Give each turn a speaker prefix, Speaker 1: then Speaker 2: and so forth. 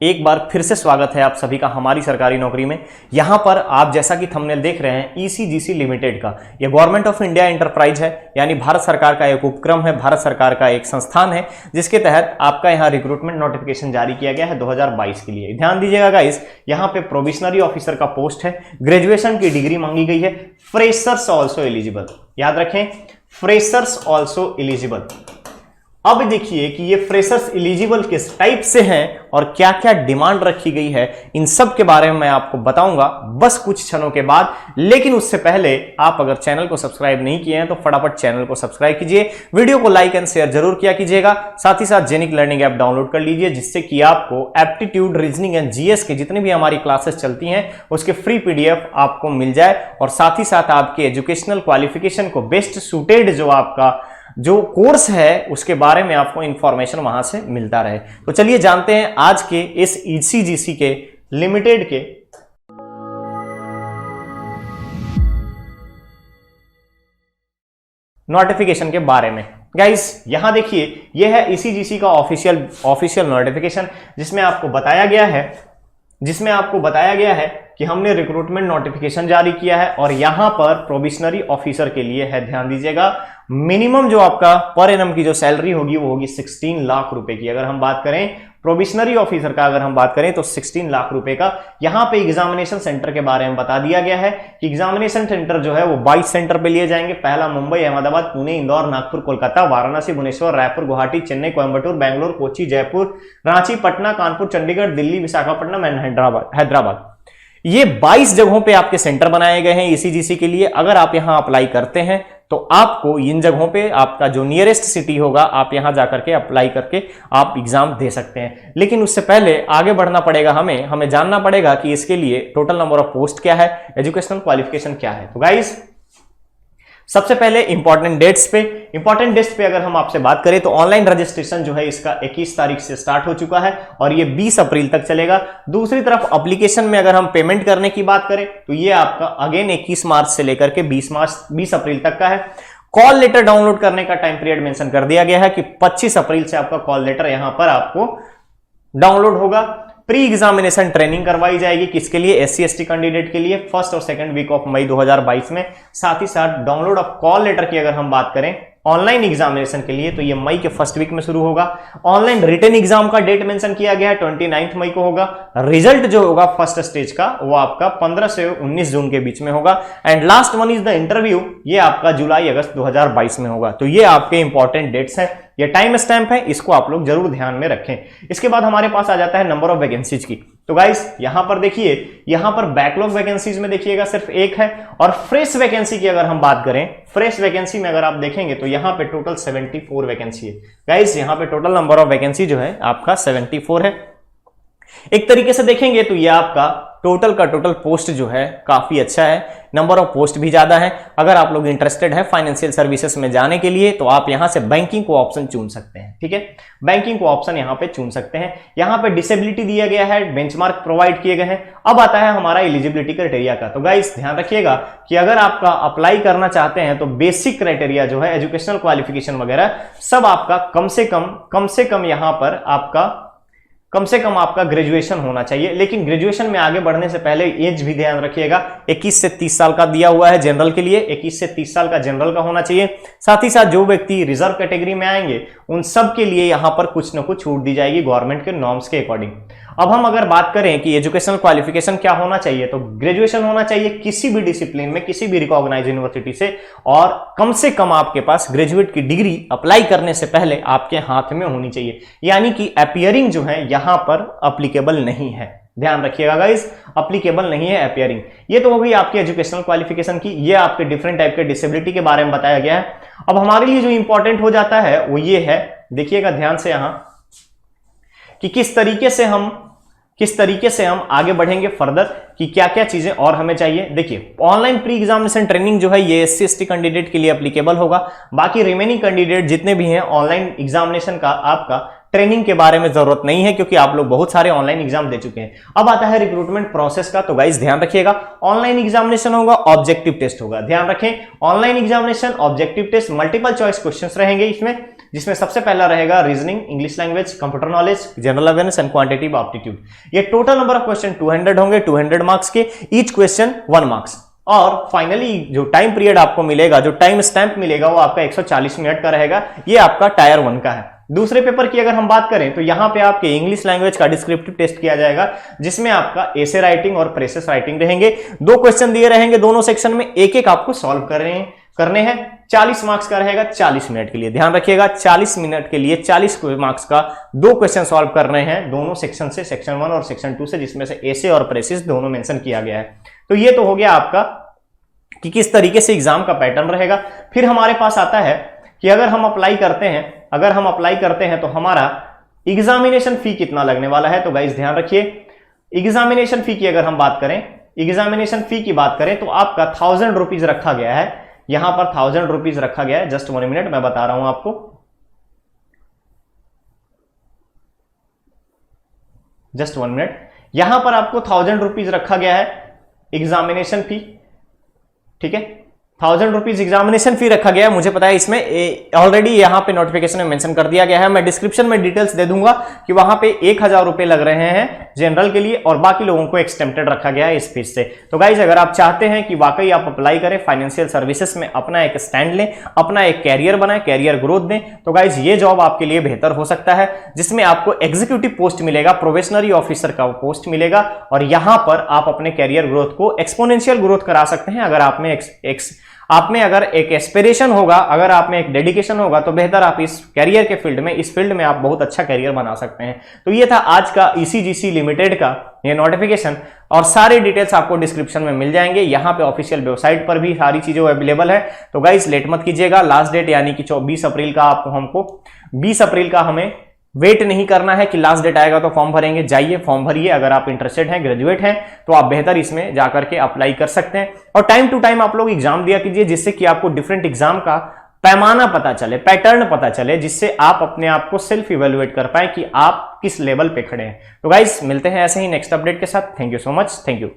Speaker 1: एक बार फिर से स्वागत है आप सभी का हमारी सरकारी नौकरी में। यहां पर आप जैसा कि थंबनेल देख रहे हैं ईसीजीसी लिमिटेड का, यह गवर्नमेंट ऑफ इंडिया एंटरप्राइज है, यानी भारत सरकार का एक उपक्रम है, भारत सरकार का एक संस्थान है, जिसके तहत आपका यहां रिक्रूटमेंट नोटिफिकेशन जारी किया गया है 2022 के लिए। ध्यान दीजिएगा गाइस, यहां पे प्रोबेशनरी ऑफिसर का पोस्ट है, ग्रेजुएशन की डिग्री मांगी गई है, फ्रेशर्स ऑल्सो एलिजिबल, याद रखें फ्रेशर्स ऑल्सो एलिजिबल। अब देखिए कि ये फ्रेशर्स एलिजिबल किस टाइप से हैं और क्या क्या डिमांड रखी गई है, इन सब के बारे में मैं आपको बताऊंगा बस कुछ क्षणों के बाद। लेकिन उससे पहले आप अगर चैनल को सब्सक्राइब नहीं किए हैं तो फटाफट चैनल को सब्सक्राइब कीजिए, वीडियो को लाइक एंड शेयर जरूर किया कीजिएगा, साथ ही साथ जेनिक लर्निंग ऐप डाउनलोड कर लीजिए, जिससे कि आपको एप्टीट्यूड, रीजनिंग एंड जीएस के जितनी भी हमारी क्लासेस चलती हैं उसके फ्री पीडीएफ आपको मिल जाए, और साथ ही साथ आपके एजुकेशनल क्वालिफिकेशन को बेस्ट सूटेड जो कोर्स है उसके बारे में आपको इंफॉर्मेशन वहां से मिलता रहे। तो चलिए जानते हैं आज के इस ईसीजीसी के लिमिटेड के नोटिफिकेशन के बारे में। गाइस यहां देखिए, यह है ईसीजीसी का ऑफिशियल नोटिफिकेशन, जिसमें आपको बताया गया है कि हमने रिक्रूटमेंट नोटिफिकेशन जारी किया है, और यहां पर प्रोबेशनरी ऑफिसर के लिए है। ध्यान दीजिएगा, मिनिमम जो आपका पर एनम की जो सैलरी होगी वो होगी 16 लाख रुपए की। अगर हम बात करें प्रोबेशनरी ऑफिसर का, अगर हम बात करें तो 16 लाख रुपए का। यहां पे एग्जामिनेशन सेंटर के बारे में बता दिया गया है कि एग्जामिनेशन सेंटर जो है वो 22 सेंटर पे लिए जाएंगे। पहला मुंबई, अहमदाबाद, पुणे, इंदौर, नागपुर, कोलकाता, वाराणसी, भुवनेश्वर, रायपुर, गुवाहाटी, चेन्नई, कोयंबटूर, बेंगलोर, कोची, जयपुर, रांची, पटना, कानपुर, चंडीगढ़, दिल्ली, विशाखापट्टनम एंड हैदराबाद। ये 22 जगहों पे आपके सेंटर बनाए गए हैं ईसीजीसी के लिए। अगर आप यहां अप्लाई करते हैं तो आपको इन जगहों पे आपका जो नियरेस्ट सिटी होगा, आप यहां जाकर के अप्लाई करके आप एग्जाम दे सकते हैं। लेकिन उससे पहले आगे बढ़ना पड़ेगा, हमें जानना पड़ेगा कि इसके लिए टोटल नंबर ऑफ पोस्ट क्या है, एजुकेशनल क्वालिफिकेशन क्या है। तो गाइस सबसे पहले इंपॉर्टेंट डेट्स पे अगर हम आपसे बात करें तो ऑनलाइन रजिस्ट्रेशन जो है इसका 21 तारीख से स्टार्ट हो चुका है और ये 20 अप्रैल तक चलेगा। दूसरी तरफ एप्लीकेशन में अगर हम पेमेंट करने की बात करें तो ये आपका अगेन 21 मार्च से लेकर के 20 अप्रैल तक का है। कॉल लेटर डाउनलोड करने का टाइम पीरियड मेंशन कर दिया गया है कि 25 अप्रैल से आपका कॉल लेटर यहां पर आपको डाउनलोड होगा। प्री एग्जामिनेशन ट्रेनिंग करवाई जाएगी, किसके लिए, SC ST कैंडिडेट के लिए, फर्स्ट और सेकंड वीक ऑफ मई 2022 में। साथ ही साथ डाउनलोड ऑफ कॉल लेटर की अगर हम बात करें ऑनलाइन एग्जामिनेशन के लिए तो ये मई के फर्स्ट वीक में शुरू होगा। ऑनलाइन रिटन एग्जाम का डेट मेंशन किया गया है 29 मई को होगा। रिजल्ट जो होगा फर्स्ट स्टेज का वो आपका 15 से 19 जून के बीच में होगा। And last one is the interview, ये आपका जुलाई अगस्त 2022 में होगा। तो ये आपके इंपॉर्टेंट डेट्स हैं, ये टाइम स्टैंप है, इसको आप लोग जरूर ध्यान में रखें। इसके बाद हमारे पास आ जाता है नंबर ऑफ वैकेंसीज की। तो गाइस यहां पर देखिए, यहां पर बैकलॉग वैकेंसीज में देखिएगा सिर्फ एक है, और फ्रेश वैकेंसी की अगर हम बात करें, फ्रेश वैकेंसी में अगर आप देखेंगे तो यहां पे टोटल 74 वैकेंसी है। गाइस यहां पे टोटल नंबर ऑफ वैकेंसी जो है आपका 74 है। एक तरीके से देखेंगे तो यह आपका टोटल का टोटल पोस्ट जो है काफी अच्छा है, नंबर ऑफ पोस्ट भी ज्यादा है। अगर आप लोग इंटरेस्टेड है फाइनेंशियल सर्विसेज में जाने के लिए तो आप यहां से बैंकिंग को ऑप्शन चुन सकते हैं। ठीक है, बैंकिंग को ऑप्शन यहां पे चुन सकते हैं। यहां पे डिसेबिलिटी दिया गया है, बेंचमार्क प्रोवाइड किए गए हैं। अब आता है हमारा एलिजिबिलिटी क्राइटेरिया का। तो गाइस ध्यान रखिएगा कि अगर आपका अप्लाई करना चाहते हैं तो बेसिक क्राइटेरिया जो है, एजुकेशनल क्वालिफिकेशन वगैरह सब आपका कम से कम यहां पर आपका कम से कम आपका ग्रेजुएशन होना चाहिए। लेकिन ग्रेजुएशन में आगे बढ़ने से पहले एज भी ध्यान रखिएगा, 21 से 30 साल का दिया हुआ है जनरल के लिए, 21 से 30 साल का जनरल का होना चाहिए। साथ ही साथ जो व्यक्ति रिजर्व कैटेगरी में आएंगे उन सब के लिए यहां पर कुछ ना कुछ छूट दी जाएगी गवर्नमेंट के नॉर्म्स के अकॉर्डिंग। अब हम अगर बात करें कि एजुकेशनल क्वालिफिकेशन क्या होना चाहिए, तो ग्रेजुएशन होना चाहिए किसी भी डिसिप्लिन में, किसी भी रिकॉग्नाइज्ड यूनिवर्सिटी से, और कम से कम आपके पास ग्रेजुएट की डिग्री अप्लाई करने से पहले आपके हाथ में होनी चाहिए। यानी कि अपीयरिंग जो है यहां पर अप्लीकेबल नहीं है, ध्यान रखिएगा गाइस, अप्लीकेबल नहीं है अपीयरिंग। ये तो हो गई आपकी एजुकेशनल क्वालिफिकेशन की, ये आपके डिफरेंट टाइप के डिसेबिलिटी के बारे में बताया गया है। अब हमारे लिए जो इंपॉर्टेंट हो जाता है वो ये है, देखिएगा ध्यान से यहां कि किस तरीके से हम आगे बढ़ेंगे फर्दर, कि क्या क्या चीजें और हमें चाहिए। देखिए ऑनलाइन प्री एग्जामिनेशन ट्रेनिंग जो है ये SC ST कैंडिडेट के लिए एप्लीकेबल होगा। बाकी रिमेनिंग कैंडिडेट जितने भी हैं ऑनलाइन एग्जामिनेशन का आपका ट्रेनिंग के बारे में जरूरत नहीं है, क्योंकि आप लोग बहुत सारे ऑनलाइन एग्जाम दे चुके हैं। अब आता है रिक्रूटमेंट प्रोसेस का। तो गाइस ध्यान रखिएगा, ऑनलाइन एग्जामिनेशन होगा, ऑब्जेक्टिव टेस्ट होगा। ध्यान रखें, online examination, objective test, multiple choice questions रहेंगे इसमें। जिसमें सबसे पहला रहेगा reasoning, English language, computer knowledge, general awareness and quantitative aptitude. ये टोटल नंबर ऑफ क्वेश्चन 200 होंगे, 200 मार्क्स के, ईच क्वेश्चन 1 मार्क्स। और फाइनली जो टाइम पीरियड आपको मिलेगा, जो टाइम स्टैंप मिलेगा, वो आपका 140 मिनट का रहेगा। ये आपका टायर 1 का है। दूसरे पेपर की अगर हम बात करें तो यहां पे आपके इंग्लिश लैंग्वेज का डिस्क्रिप्टिव टेस्ट किया जाएगा, जिसमें आपका एसे राइटिंग और प्रेसेस राइटिंग रहेंगे। 2 क्वेश्चन दिए रहेंगे दोनों सेक्शन में, एक एक आपको सॉल्व करने हैं। 40 मार्क्स का रहेगा, 40 मिनट के लिए। ध्यान रखिएगा, 40 मिनट के लिए 40 मार्क्स का 2 क्वेश्चन सॉल्व करने हैं दोनों सेक्शन से, सेक्शन 1 और सेक्शन 2 से, जिसमें से एसे और प्रेसेस दोनों मेंशन किया गया है। तो ये तो हो गया आपका कि किस तरीके से एग्जाम का पैटर्न रहेगा। फिर हमारे पास आता है कि अगर हम अप्लाई करते हैं तो हमारा एग्जामिनेशन फी कितना लगने वाला है। तो गाइस ध्यान रखिए, एग्जामिनेशन फी की अगर हम बात करें, एग्जामिनेशन फी की बात करें तो आपका 1000 रुपीज रखा गया है। यहां पर 1000 रुपीज रखा गया है। जस्ट 1 मिनट, मैं बता रहा हूं आपको। जस्ट 1 मिनट, यहां पर आपको 1000 रुपीज रखा गया है एग्जामिनेशन फी। ठीक है, 1000 रुपीज एग्जामिनेशन फी रखा गया है। मुझे पता है इसमें ऑलरेडी यहां पे नोटिफिकेशन में मेंशन कर दिया गया है। मैं डिस्क्रिप्शन में डिटेल्स दे दूंगा कि वहां पे 1000 रुपए लग रहे हैं जनरल के लिए, और बाकी लोगों को एक्सटेम्प्टेड रखा गया है इस फीस से। तो गाइज अगर आप चाहते हैं कि वाकई आप अप्लाई करें फाइनेंशियल सर्विसेज में, अपना एक स्टैंड लें, अपना एक कैरियर बनाएं, कैरियर ग्रोथ दें, तो गाइज ये जॉब आपके लिए बेहतर हो सकता है, जिसमें आपको एग्जीक्यूटिव पोस्ट मिलेगा, प्रोबेशनरी ऑफिसर का पोस्ट मिलेगा, और यहां पर आप अपने कैरियर ग्रोथ को एक्सपोनेंशियल ग्रोथ करा सकते हैं। अगर आप में अगर एक एस्पिरेशन होगा, अगर आप में एक डेडिकेशन होगा, तो बेहतर आप इस कैरियर के फील्ड में, इस फील्ड में आप बहुत अच्छा कैरियर बना सकते हैं। तो ये था आज का ईसीजीसी लिमिटेड का ये नोटिफिकेशन, और सारे डिटेल्स आपको डिस्क्रिप्शन में मिल जाएंगे। यहाँ पे ऑफिशियल वेबसाइट पर भी सारी चीजें अवेलेबल है। तो गाइस लेट मत कीजिएगा, लास्ट डेट यानी कि 20 अप्रैल का हमको 20 अप्रैल का हमें वेट नहीं करना है कि लास्ट डेट आएगा तो फॉर्म भरेंगे। जाइए फॉर्म भरिए। अगर आप इंटरेस्टेड हैं, ग्रेजुएट हैं, तो आप बेहतर इसमें जाकर के अप्लाई कर सकते हैं। और टाइम टू टाइम आप लोग एग्जाम दिया कीजिए, जिससे कि आपको डिफरेंट एग्जाम का पैमाना पता चले, पैटर्न पता चले, जिससे आप अपने आप को सेल्फ इवेलुएट कर पाए कि आप किस लेवल पे खड़े हैं। तो गाइस मिलते हैं ऐसे ही नेक्स्ट अपडेट के साथ। Thank you so much. Thank you.